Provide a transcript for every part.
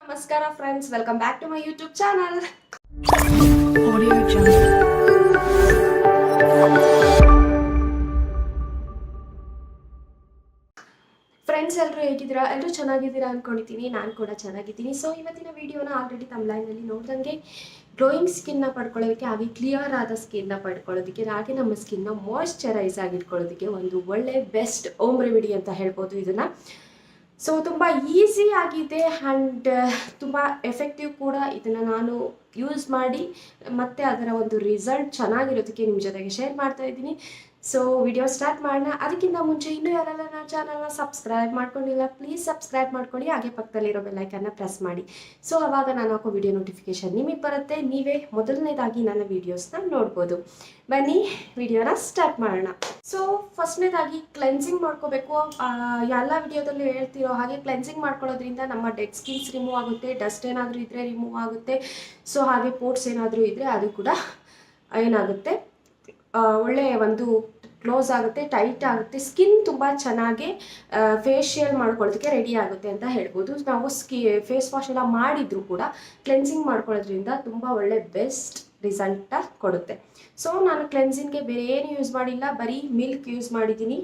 ನಮಸ್ಕಾರ friends, welcome back to my YouTube channel. Friends, ಎಲ್ಲರೂ ಹೇಗಿದ್ದೀರಾ? ಎಲ್ಲರೂ ಚೆನ್ನಾಗಿದ್ದೀರಾ ಅನ್ಕೊಂಡಿದ್ದೀನಿ. ನಾನು ಕೂಡ ಚೆನ್ನಾಗಿದ್ದೀನಿ. ಸೊ ಇವತ್ತಿನ ವಿಡಿಯೋನ ಆಲ್ರೆಡಿ ತಮ್ಲೈನಲ್ಲಿ ನೋಡ್ದಂಗೆ ಗ್ಲೋಯಿಂಗ್ ಸ್ಕಿನ್ನ ಪಡ್ಕೊಳ್ಳೋದಕ್ಕೆ, ಹಾಗೆ ಕ್ಲಿಯರ್ ಆದ ಸ್ಕಿನ್ನ ಪಡ್ಕೊಳ್ಳೋದಕ್ಕೆ, ಹಾಗೆ ನಮ್ಮ ಸ್ಕಿನ್ನ ಮಾಯ್ಶ್ಚರೈಸ್ ಆಗಿಟ್ಕೊಳ್ಳೋದಕ್ಕೆ ಒಂದು ಒಳ್ಳೆ ಬೆಸ್ಟ್ ಹೋಮ್ ರೆಮಿಡಿ ಅಂತ ಹೇಳ್ಬೋದು ಇದನ್ನು. ಸೊ ತುಂಬ ಈಸಿ ಆಗಿದೆ ಆ್ಯಂಡ್ ತುಂಬ ಎಫೆಕ್ಟಿವ್ ಕೂಡ. ಇದನ್ನು ನಾನು ಯೂಸ್ ಮಾಡಿ ಮತ್ತು ಅದರ ಒಂದು ರಿಸಲ್ಟ್ ಚೆನ್ನಾಗಿರೋದಕ್ಕೆ ನಿಮ್ಮ ಜೊತೆಗೆ ಶೇರ್ ಮಾಡ್ತಾ ಇದ್ದೀನಿ. ಸೊ ವಿಡಿಯೋ ಸ್ಟಾರ್ಟ್ ಮಾಡೋಣ. ಅದಕ್ಕಿಂತ ಮುಂಚೆ ಇನ್ನೂ ಯಾರೆಲ್ಲ ನನ್ನ ಚಾನಲ್ನ ಸಬ್ಸ್ಕ್ರೈಬ್ ಮಾಡ್ಕೊಂಡಿಲ್ಲ, ಪ್ಲೀಸ್ ಸಬ್ಸ್ಕ್ರೈಬ್ ಮಾಡ್ಕೊಳ್ಳಿ. ಹಾಗೆ ಪಕ್ಕದಲ್ಲಿರೋ ಬೆಲ್ಲೈಕನ್ನ ಪ್ರೆಸ್ ಮಾಡಿ. ಸೊ ಆವಾಗ ನಾನು ಹಾಕೋ ವಿಡಿಯೋ ನೋಟಿಫಿಕೇಶನ್ ನಿಮಗೆ ಬರುತ್ತೆ. ನೀವೇ ಮೊದಲನೇದಾಗಿ ನನ್ನ ವೀಡಿಯೋಸ್ನ ನೋಡ್ಬೋದು. ಬನ್ನಿ ವಿಡಿಯೋನ ಸ್ಟಾರ್ಟ್ ಮಾಡೋಣ. ಸೊ ಫಸ್ಟ್ನೇದಾಗಿ ಕ್ಲೆನ್ಸಿಂಗ್ ಮಾಡ್ಕೋಬೇಕು. ಎಲ್ಲ ವಿಡಿಯೋದಲ್ಲಿ ಹೇಳ್ತಿರೋ ಹಾಗೆ ಕ್ಲೆನ್ಸಿಂಗ್ ಮಾಡ್ಕೊಳ್ಳೋದ್ರಿಂದ ನಮ್ಮ ಡೆಡ್ ಸ್ಕಿನ್ಸ್ ರಿಮೂವ್ ಆಗುತ್ತೆ, ಡಸ್ಟ್ ಏನಾದರೂ ಇದ್ದರೆ ರಿಮೂವ್ ಆಗುತ್ತೆ. ಸೊ ಹಾಗೆ ಪೋರ್ಟ್ಸ್ ಏನಾದರೂ ಇದ್ದರೆ ಅದು ಕೂಡ ಏನಾಗುತ್ತೆ, ಒಳ್ಳೆ ಒಂದು ಕ್ಲೋಸ್ ಆಗುತ್ತೆ, ಟೈಟ್ ಆಗುತ್ತೆ, ಸ್ಕಿನ್ ತುಂಬ ಚೆನ್ನಾಗಿ ಫೇಶಿಯಲ್ ಮಾಡ್ಕೊಳ್ಳೋದಕ್ಕೆ ರೆಡಿ ಆಗುತ್ತೆ ಅಂತ ಹೇಳ್ಬೋದು. ನಾವು ಫೇಸ್ ವಾಶ್ ಎಲ್ಲ ಮಾಡಿದರೂ ಕೂಡ ಕ್ಲೆನ್ಸಿಂಗ್ ಮಾಡ್ಕೊಳ್ಳೋದ್ರಿಂದ ತುಂಬ ಒಳ್ಳೆ ಬೆಸ್ಟ್ ರಿಸಲ್ಟ ಕೊಡುತ್ತೆ. ಸೊ ನಾನು ಕ್ಲೆನ್ಸಿಂಗ್ಗೆ ಬೇರೆ ಏನು ಯೂಸ್ ಮಾಡಿಲ್ಲ, ಬರೀ ಮಿಲ್ಕ್ ಯೂಸ್ ಮಾಡಿದ್ದೀನಿ.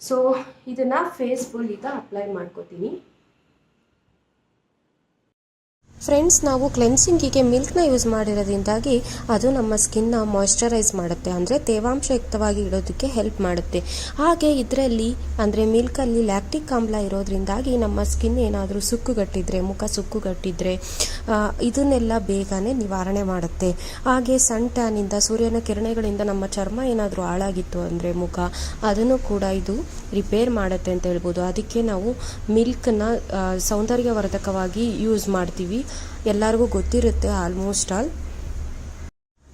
ಸೊ ಇದನ್ನು ಫೇಸ್ ಫುಲ್ ಈಗ ಅಪ್ಲೈ ಮಾಡ್ಕೋತೀನಿ. ಫ್ರೆಂಡ್ಸ್, ನಾವು ಕ್ಲೆನ್ಸಿಂಗಿಗೆ ಮಿಲ್ಕ್ನ ಯೂಸ್ ಮಾಡಿರೋದ್ರಿಂದಾಗಿ ಅದು ನಮ್ಮ ಸ್ಕಿನ್ನ ಮಾಯ್ಶ್ಚರೈಸ್ ಮಾಡುತ್ತೆ, ಅಂದರೆ ತೇವಾಂಶಯುಕ್ತವಾಗಿ ಇಡೋದಕ್ಕೆ ಹೆಲ್ಪ್ ಮಾಡುತ್ತೆ. ಹಾಗೆ ಇದರಲ್ಲಿ ಅಂದರೆ ಮಿಲ್ಕಲ್ಲಿ ಲ್ಯಾಕ್ಟಿಕ್ ಆಮ್ಲ ಇರೋದ್ರಿಂದಾಗಿ ನಮ್ಮ ಸ್ಕಿನ್ ಏನಾದರೂ ಸುಕ್ಕುಗಟ್ಟಿದ್ರೆ, ಮುಖ ಸುಕ್ಕುಗಟ್ಟಿದ್ರೆ ಇದನ್ನೆಲ್ಲ ಬೇಗನೆ ನಿವಾರಣೆ ಮಾಡುತ್ತೆ. ಹಾಗೆ ಸನ್ ಟ್ಯಾನಿಂದ, ಸೂರ್ಯನ ಕಿರಣಗಳಿಂದ ನಮ್ಮ ಚರ್ಮ ಏನಾದರೂ ಹಾಳಾಗಿತ್ತು ಅಂದರೆ ಮುಖ, ಅದನ್ನು ಕೂಡ ಇದು ರಿಪೇರ್ ಮಾಡುತ್ತೆ ಅಂತ ಹೇಳ್ಬೋದು. ಅದಕ್ಕೆ ನಾವು ಮಿಲ್ಕನ್ನ ಸೌಂದರ್ಯವರ್ಧಕವಾಗಿ ಯೂಸ್ ಮಾಡ್ತೀವಿ, ಎಲ್ಲರಿಗೂ ಗೊತ್ತಿರುತ್ತೆ ಆಲ್ಮೋಸ್ಟ್ ಆಲ್.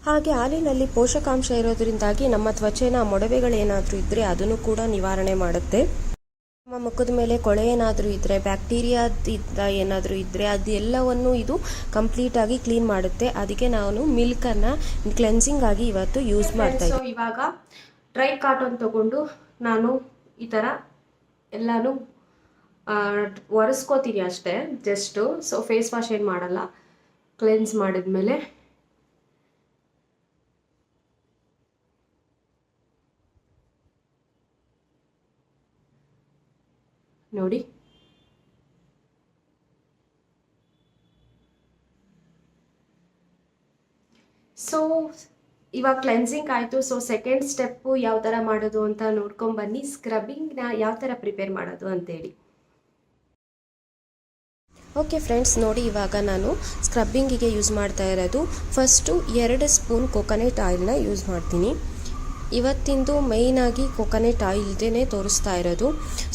ಹಾಗೆ ಹಾಲಿನಲ್ಲಿ ಪೋಷಕಾಂಶ ಇರೋದ್ರಿಂದಾಗಿ ನಮ್ಮ ತ್ವಚೆನ ಮೊಡವೆಗಳೇನಾದರೂ ಇದ್ದರೆ ಅದನ್ನು ಕೂಡ ನಿವಾರಣೆ ಮಾಡುತ್ತೆ. ನಮ್ಮ ಮುಖದ ಮೇಲೆ ಕೊಳೆ ಏನಾದರೂ ಇದ್ದರೆ, ಬ್ಯಾಕ್ಟೀರಿಯಾದಿಂದ ಏನಾದರೂ ಇದ್ದರೆ ಅದೆಲ್ಲವನ್ನು ಇದು ಕಂಪ್ಲೀಟಾಗಿ ಕ್ಲೀನ್ ಮಾಡುತ್ತೆ. ಅದಕ್ಕೆ ನಾನು ಮಿಲ್ಕನ್ನು ಕ್ಲೆನ್ಸಿಂಗ್ ಆಗಿ ಇವತ್ತು ಯೂಸ್ ಮಾಡ್ತಾ ಇದ್ದೀನಿ. ಸೊ ಇವಾಗ ಡ್ರೈ ಕಾಟನ್ ತಗೊಂಡು ನಾನು ಈ ಥರ ಎಲ್ಲನೂ ಒರೆಸ್ಕೋತೀನಿ ಅಷ್ಟೇ, ಜಸ್ಟು. ಸೊ ಫೇಸ್ ವಾಶ್ ಏನು ಮಾಡಲ್ಲ. ಕ್ಲೆನ್ಸ್ ಮಾಡಿದ್ಮೇಲೆ ನೋಡಿ, ಸೊ ಇವಾಗ ಕ್ಲೆನ್ಸಿಂಗ್ ಆಯಿತು. ಸೊ ಸೆಕೆಂಡ್ ಸ್ಟೆಪ್ಪು ಯಾವ ಥರ ಮಾಡೋದು ಅಂತ ನೋಡ್ಕೊಂಬನ್ನಿ. ಸ್ಕ್ರಬ್ಬಿಂಗ್ನ ಯಾವ ಥರ ಪ್ರಿಪೇರ್ ಮಾಡೋದು ಅಂತೇಳಿ. ಓಕೆ ಫ್ರೆಂಡ್ಸ್, ನೋಡಿ ಇವಾಗ ನಾನು ಸ್ಕ್ರಬ್ಬಿಂಗಿಗೆ ಯೂಸ್ ಮಾಡ್ತಾ ಇರೋದು ಫಸ್ಟು 2 ಸ್ಪೂನ್ ಕೊಕೊನೆಟ್ ಆಯಿಲ್ನ ಯೂಸ್ ಮಾಡ್ತೀನಿ. ಇವತ್ತಿಂದು ಮೇಯ್ನಾಗಿ ಕೊಕೊನೆಟ್ ಆಯಿಲ್ದೇ ತೋರಿಸ್ತಾ ಇರೋದು.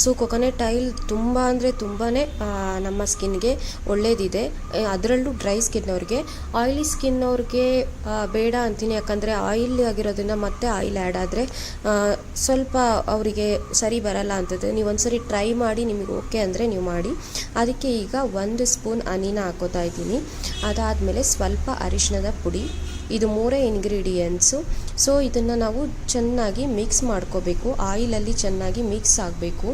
ಸೊ ಕೊಕೊನೆಟ್ ಆಯಿಲ್ ತುಂಬ ಅಂದರೆ ತುಂಬಾ ನಮ್ಮ ಸ್ಕಿನ್ಗೆ ಒಳ್ಳೇದಿದೆ, ಅದರಲ್ಲೂ ಡ್ರೈ ಸ್ಕಿನ್ನವ್ರಿಗೆ. ಆಯಿಲಿ ಸ್ಕಿನ್ನವ್ರಿಗೆ ಬೇಡ ಅಂತೀನಿ, ಯಾಕಂದರೆ ಆಯಿಲ್ ಆಗಿರೋದ್ರಿಂದ ಮತ್ತೆ ಆಯಿಲ್ ಆ್ಯಡ್ ಆದರೆ ಸ್ವಲ್ಪ ಅವರಿಗೆ ಸರಿ ಬರಲ್ಲ ಅಂತದ್ದು. ನೀವು ಒಂದ್ಸರಿ ಟ್ರೈ ಮಾಡಿ, ನಿಮಗೆ ಓಕೆ ಅಂದರೆ ನೀವು ಮಾಡಿ. ಅದಕ್ಕೆ ಈಗ 1 ಸ್ಪೂನ್ ಹನಿನ ಹಾಕೋತಾ ಇದ್ದೀನಿ. ಅದಾದಮೇಲೆ ಸ್ವಲ್ಪ ಅರಿಶಿಣದ ಪುಡಿ, ಇದು 3 ಇಂಗ್ರೀಡಿಯೆಂಟ್ಸು. ಸೊ ಇದನ್ನು ನಾವು ಚೆನ್ನಾಗಿ ಮಿಕ್ಸ್ ಮಾಡ್ಕೋಬೇಕು. ಆಯಿಲಲ್ಲಿ ಚೆನ್ನಾಗಿ ಮಿಕ್ಸ್ ಆಗಬೇಕು.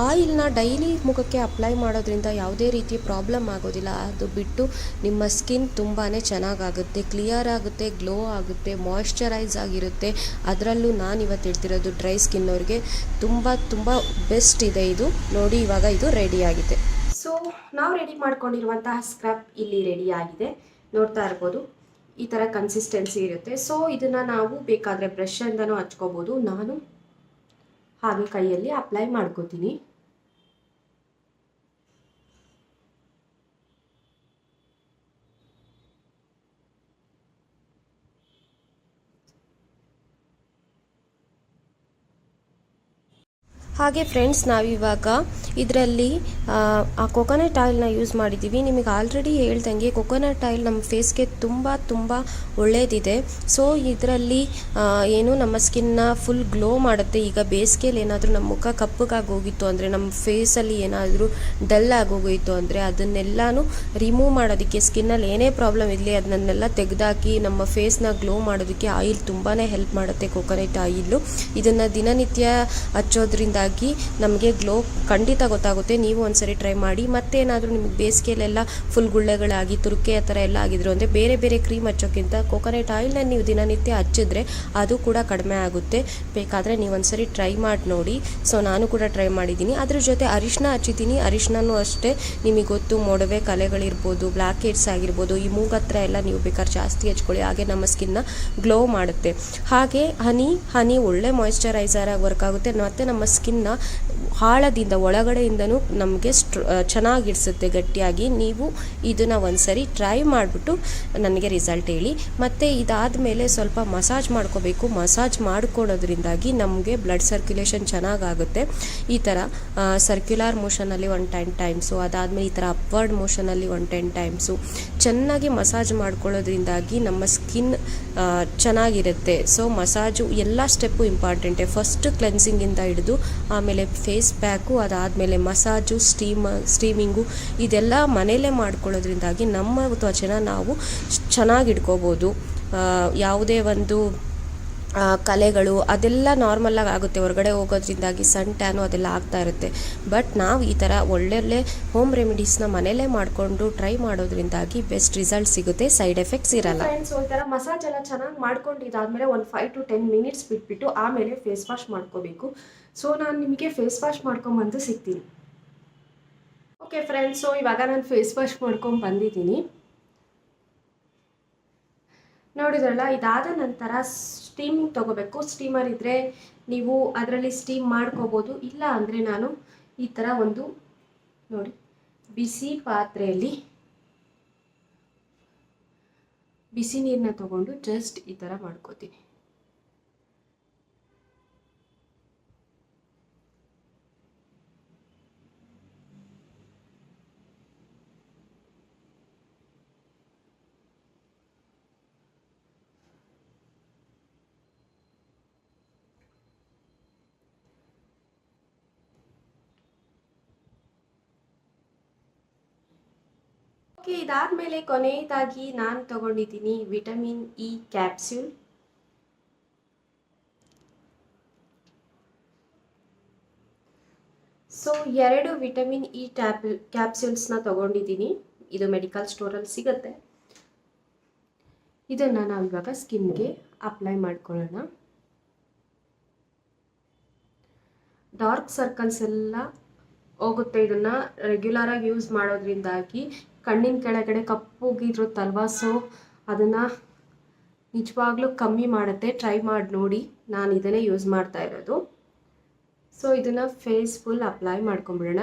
ಆಯಿಲ್ನ ಡೈಲಿ ಮುಖಕ್ಕೆ ಅಪ್ಲೈ ಮಾಡೋದ್ರಿಂದ ಯಾವುದೇ ರೀತಿಯ ಪ್ರಾಬ್ಲಮ್ ಆಗೋದಿಲ್ಲ. ಅದು ಬಿಟ್ಟು ನಿಮ್ಮ ಸ್ಕಿನ್ ತುಂಬಾ ಚೆನ್ನಾಗಾಗುತ್ತೆ, ಕ್ಲಿಯರ್ ಆಗುತ್ತೆ, ಗ್ಲೋ ಆಗುತ್ತೆ, ಮಾಯ್ಶ್ಚರೈಸ್ ಆಗಿರುತ್ತೆ. ಅದರಲ್ಲೂ ನಾನು ಇವತ್ತು ಹೇಳ್ತಿರೋದು ಡ್ರೈ ಸ್ಕಿನ್ನವ್ರಿಗೆ ತುಂಬ ಬೆಸ್ಟ್ ಇದೆ ಇದು. ನೋಡಿ ಇವಾಗ ಇದು ರೆಡಿ ಆಗಿದೆ. ಸೊ ನಾವು ರೆಡಿ ಮಾಡ್ಕೊಂಡಿರುವಂತಹ ಸ್ಕ್ರಬ್ ಇಲ್ಲಿ ರೆಡಿ ಆಗಿದೆ, ನೋಡ್ತಾ ಇರ್ಬೋದು. ಈ ಥರ ಕನ್ಸಿಸ್ಟೆನ್ಸಿ ಇರುತ್ತೆ. ಸೊ ಇದನ್ನು ನಾವು ಬೇಕಾದರೆ ಬ್ರಷಿಂದನೂ ಹಚ್ಕೋಬೋದು. ನಾನು ಹಾಗೆ ಕೈಯಲ್ಲಿ ಅಪ್ಲೈ ಮಾಡ್ಕೋತೀನಿ. ಹಾಗೆ ಫ್ರೆಂಡ್ಸ್, ನಾವಿವಾಗ ಇದರಲ್ಲಿ ಆ ಕೊಕೊನೆಟ್ ಆಯಿಲ್ನ ಯೂಸ್ ಮಾಡಿದ್ದೀವಿ. ನಿಮಗೆ ಆಲ್ರೆಡಿ ಹೇಳ್ದಂಗೆ ಕೊಕೊನೆಟ್ ಆಯಿಲ್ ನಮ್ಮ ಫೇಸ್ಗೆ ತುಂಬ ಒಳ್ಳೆಯದಿದೆ. ಸೊ ಇದರಲ್ಲಿ ಏನು ನಮ್ಮ ಸ್ಕಿನ್ನ ಫುಲ್ ಗ್ಲೋ ಮಾಡುತ್ತೆ. ಈಗ ಬೇಸಿಗೆಯಲ್ಲಿ ಏನಾದರೂ ನಮ್ಮ ಮುಖ ಕಪ್ಪಗಾಗಿ ಹೋಗಿತ್ತು ಅಂದರೆ, ನಮ್ಮ ಫೇಸಲ್ಲಿ ಏನಾದರೂ ಡಲ್ ಆಗೋಗಿತ್ತು ಅಂದರೆ ಅದನ್ನೆಲ್ಲನೂ ರಿಮೂವ್ ಮಾಡೋದಕ್ಕೆ, ಸ್ಕಿನ್ನಲ್ಲಿ ಏನೇ ಪ್ರಾಬ್ಲಮ್ ಇರಲಿ ಅದನ್ನೆಲ್ಲ ತೆಗೆದಾಕಿ ನಮ್ಮ ಫೇಸ್ನ ಗ್ಲೋ ಮಾಡೋದಕ್ಕೆ ಆಯಿಲ್ ತುಂಬಾ ಹೆಲ್ಪ್ ಮಾಡುತ್ತೆ, ಕೊಕೊನೆಟ್ ಆಯಿಲು. ಇದನ್ನು ದಿನನಿತ್ಯ ಹಚ್ಚೋದ್ರಿಂದ ಹಾಕೊಳ್ಳೋದ್ರಿಂದಾಗಿ ನಮಗೆ ಗ್ಲೋ ಖಂಡಿತ ಗೊತ್ತಾಗುತ್ತೆ. ನೀವು ಒಂದ್ಸರಿ ಟ್ರೈ ಮಾಡಿ. ಮತ್ತೇನಾದರೂ ನಿಮಗೆ ಬೇಸಿಗೆಯಲ್ಲೆಲ್ಲ ಫುಲ್ ಗುಳ್ಳೆಗಳಾಗಿ ತುರುಕೆ ಆ ಥರ ಎಲ್ಲ ಆಗಿದ್ರು ಅಂದರೆ ಬೇರೆ ಬೇರೆ ಕ್ರೀಮ್ ಹಚ್ಚೋಕ್ಕಿಂತ ಕೋಕೋನಟ್ ಆಯಿಲ್ನ ನೀವು ದಿನನಿತ್ಯ ಹಚ್ಚಿದ್ರೆ ಅದು ಕೂಡ ಕಡಿಮೆ ಆಗುತ್ತೆ. ಬೇಕಾದರೆ ನೀವು ಒಂದ್ಸರಿ ಟ್ರೈ ಮಾಡಿ ನೋಡಿ. ಸೊ ನಾನು ಕೂಡ ಟ್ರೈ ಮಾಡಿದ್ದೀನಿ. ಅದ್ರ ಜೊತೆ ಅರಿಶಿನ ಹಚ್ಚಿದ್ದೀನಿ. ಅರಿಶಿನೂ ಅಷ್ಟೇ ನಿಮಗೆ ಗೊತ್ತು, ಮೊಡವೆ ಕಲೆಗಳಿರ್ಬೋದು, ಬ್ಲ್ಯಾಕ್ ಹೆಡ್ಸ್ ಆಗಿರ್ಬೋದು, ಈ ಮೂಗತ್ರ ಎಲ್ಲ ನೀವು ಬೇಕಾದ್ರೆ ಜಾಸ್ತಿ ಹಚ್ಕೊಳ್ಳಿ. ಹಾಗೆ ನಮ್ಮ ಸ್ಕಿನ್ನ ಗ್ಲೋ ಮಾಡುತ್ತೆ. ಹಾಗೆ ಹನಿ ಒಳ್ಳೆ ಮಾಯಿಶ್ಚರೈಸರ್ ಆಗಿ ವರ್ಕ್ ಆಗುತ್ತೆ ಮತ್ತು ನಮ್ಮ ಸ್ಕಿನ್ನ ಆಳದಿಂದ ಒಳಗಡೆಯಿಂದನೂ ನಮಗೆ ಚೆನ್ನಾಗಿಡಿಸುತ್ತೆ ಗಟ್ಟಿಯಾಗಿ. ನೀವು ಇದನ್ನು ಒಂದ್ಸರಿ ಟ್ರೈ ಮಾಡಿಬಿಟ್ಟು ನನಗೆ ರಿಸಲ್ಟ್ ಹೇಳಿ. ಮತ್ತು ಇದಾದಮೇಲೆ ಸ್ವಲ್ಪ ಮಸಾಜ್ ಮಾಡ್ಕೋಬೇಕು. ಮಸಾಜ್ ಮಾಡ್ಕೊಳ್ಳೋದ್ರಿಂದಾಗಿ ನಮಗೆ ಬ್ಲಡ್ ಸರ್ಕ್ಯುಲೇಷನ್ ಚೆನ್ನಾಗಾಗುತ್ತೆ. ಈ ಥರ ಸರ್ಕ್ಯುಲರ್ ಮೋಷನಲ್ಲಿ 10 ಟೈಮ್ಸು, ಅದಾದಮೇಲೆ ಈ ಥರ ಅಪ್ವರ್ಡ್ ಮೋಷನಲ್ಲಿ 10 ಟೈಮ್ಸು ಚೆನ್ನಾಗಿ ಮಸಾಜ್ ಮಾಡ್ಕೊಳ್ಳೋದ್ರಿಂದಾಗಿ ನಮ್ಮ ಸ್ಕಿನ್ ಚೆನ್ನಾಗಿರುತ್ತೆ. ಸೊ ಮಸಾಜು ಎಲ್ಲ ಸ್ಟೆಪ್ಪು ಇಂಪಾರ್ಟೆಂಟೇ. ಫಸ್ಟ್ ಕ್ಲೆನ್ಸಿಂಗಿಂದ ಹಿಡಿದು ಆಮೇಲೆ ಫೇಸ್ ಪ್ಯಾಕು, ಅದಾದಮೇಲೆ ಮಸಾಜು, ಸ್ಟೀಮಿಂಗು ಇದೆಲ್ಲ ಮನೇಲೇ ಮಾಡ್ಕೊಳ್ಳೋದ್ರಿಂದಾಗಿ ನಮ್ಮ ತ್ವಚೆನ ನಾವು ಚೆನ್ನಾಗಿಟ್ಕೋಬೋದು. ಯಾವುದೇ ಒಂದು ಕಲೆಗಳು ಅದೆಲ್ಲ ನಾರ್ಮಲಾಗಿ ಆಗುತ್ತೆ. ಹೊರಗಡೆ ಹೋಗೋದ್ರಿಂದಾಗಿ ಸನ್ ಟ್ಯಾನು ಅದೆಲ್ಲ ಆಗ್ತಾ ಇರುತ್ತೆ. ಬಟ್ ನಾವು ಈ ಥರ ಒಳ್ಳೊಳ್ಳೆ ಹೋಮ್ ರೆಮಿಡೀಸ್ನ ಮನೇಲೇ ಮಾಡಿಕೊಂಡು ಟ್ರೈ ಮಾಡೋದ್ರಿಂದಾಗಿ ಬೆಸ್ಟ್ ರಿಸಲ್ಟ್ ಸಿಗುತ್ತೆ, ಸೈಡ್ ಎಫೆಕ್ಟ್ಸ್ ಇರಲ್ಲ. ಫ್ರೆಂಡ್ಸ್, ಈ ಥರ ಮಸಾಜ್ ಎಲ್ಲ ಚೆನ್ನಾಗಿ ಮಾಡ್ಕೊಂಡು ಇದಾದಮೇಲೆ ಒಂದು 5 to 10 ಮಿನಿಟ್ಸ್ ಬಿಟ್ಬಿಟ್ಟು ಆಮೇಲೆ ಫೇಸ್ ವಾಶ್ ಮಾಡ್ಕೋಬೇಕು. ಸೊ ನಾನು ನಿಮಗೆ ಫೇಸ್ ವಾಶ್ ಮಾಡ್ಕೊಂಬಂದು ಸಿಗ್ತೀನಿ. ಓಕೆ ಫ್ರೆಂಡ್ಸ್, ಸೊ ಇವಾಗ ನಾನು ಫೇಸ್ ವಾಶ್ ಮಾಡ್ಕೊಂಡು ಬಂದಿದ್ದೀನಿ. ನೋಡಿದ್ರಲ್ಲ, ಇದಾದ ನಂತರ ಸ್ಟೀಮಿಂಗ್ ತೊಗೋಬೇಕು. ಸ್ಟೀಮರ್ ಇದ್ದರೆ ನೀವು ಅದರಲ್ಲಿ ಸ್ಟೀಮ್ ಮಾಡ್ಕೋಬೋದು. ಇಲ್ಲ ಅಂದರೆ ನಾನು ಈ ಥರ ಒಂದು ನೋಡಿ ಬಿಸಿ ಪಾತ್ರೆಯಲ್ಲಿ ಬಿಸಿ ನೀರನ್ನ ತೊಗೊಂಡು ಜಸ್ಟ್ ಈ ಥರ ಮಾಡ್ಕೋತೀನಿ. ಓಕೆ, ಇದಾದಮೇಲೆ ಕೊನೆಯದಾಗಿ ನಾನು ತಗೊಂಡಿದ್ದೀನಿ vitamin E capsule. So 2 vitamin E ಕ್ಯಾಪ್ಸ್ಯೂಲ್ಸ್ನ ತಗೊಂಡಿದ್ದೀನಿ. ಇದು ಮೆಡಿಕಲ್ ಸ್ಟೋರಲ್ಲಿ ಸಿಗುತ್ತೆ. ಇದನ್ನು ನಾವು ಇವಾಗ ಸ್ಕಿನ್ಗೆ ಅಪ್ಲೈ ಮಾಡ್ಕೊಳ್ಳೋಣ. ಡಾರ್ಕ್ ಸರ್ಕಲ್ಸ್ ಎಲ್ಲ ಹೋಗುತ್ತೆ. ಇದನ್ನು ರೆಗ್ಯುಲರಾಗಿ ಯೂಸ್ ಮಾಡೋದ್ರಿಂದಾಗಿ ಕಣ್ಣಿನ ಕೆಳಗಡೆ ಕಪ್ಪುಗಿರುತ್ತಲ್ವ, ಸೊ ಅದನ್ನು ನಿಜವಾಗ್ಲೂ ಕಮ್ಮಿ ಮಾಡುತ್ತೆ. ಟ್ರೈ ಮಾಡಿ ನೋಡಿ. ನಾನು ಇದನ್ನೇ ಯೂಸ್ ಮಾಡ್ತಾ ಇರೋದು. ಸೊ ಇದನ್ನು ಫೇಸ್ ಫುಲ್ ಅಪ್ಲೈ ಮಾಡ್ಕೊಂಬಿಡೋಣ.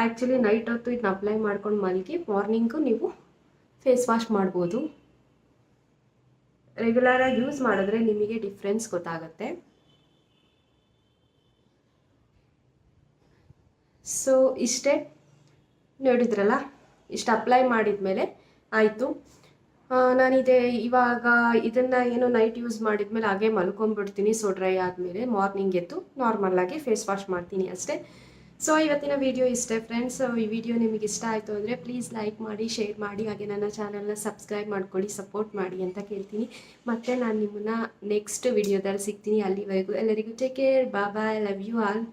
ಆ್ಯಕ್ಚುಲಿ ನೈಟ್ ಹೊತ್ತು ಇದನ್ನ ಅಪ್ಲೈ ಮಾಡ್ಕೊಂಡು ಮಲಗಿ ಮಾರ್ನಿಂಗು ನೀವು ಫೇಸ್ ವಾಶ್ ಮಾಡ್ಬೋದು. ರೆಗ್ಯುಲರಾಗಿ ಯೂಸ್ ಮಾಡಿದ್ರೆ ನಿಮಗೆ ಡಿಫ್ರೆನ್ಸ್ ಗೊತ್ತಾಗುತ್ತೆ. ಸೊ ಇಷ್ಟೇ, ನೋಡಿದ್ರಲ್ಲ, ಇಷ್ಟು ಅಪ್ಲೈ ಮಾಡಿದ್ಮೇಲೆ ಆಯಿತು. ಇವಾಗ ಇದನ್ನು ಏನು ನೈಟ್ ಯೂಸ್ ಮಾಡಿದ್ಮೇಲೆ ಹಾಗೆ ಮಲ್ಕೊಂಡ್ಬಿಡ್ತೀನಿ. ಸೊ ಡ್ರೈ ಆದಮೇಲೆ ಮಾರ್ನಿಂಗ್ ಎದ್ದು ನಾರ್ಮಲಾಗಿ ಫೇಸ್ ವಾಶ್ ಮಾಡ್ತೀನಿ ಅಷ್ಟೇ. ಸೊ ಇವತ್ತಿನ ವಿಡಿಯೋ ಇಷ್ಟೇ ಫ್ರೆಂಡ್ಸ್. ಈ ವಿಡಿಯೋ ನಿಮಗೆ ಇಷ್ಟ ಆಯಿತು ಅಂದರೆ ಪ್ಲೀಸ್ ಲೈಕ್ ಮಾಡಿ, ಶೇರ್ ಮಾಡಿ, ಹಾಗೆ ನನ್ನ ಚಾನಲ್ನ ಸಬ್ಸ್ಕ್ರೈಬ್ ಮಾಡ್ಕೊಳ್ಳಿ, ಸಪೋರ್ಟ್ ಮಾಡಿ ಅಂತ ಕೇಳ್ತೀನಿ. ಮತ್ತು ನಾನು ನಿಮ್ಮನ್ನು ನೆಕ್ಸ್ಟ್ ವಿಡಿಯೋದಲ್ಲಿ ಸಿಗ್ತೀನಿ. ಅಲ್ಲಿವರೆಗೂ ಎಲ್ಲರಿಗೂ take care, bye, love you all.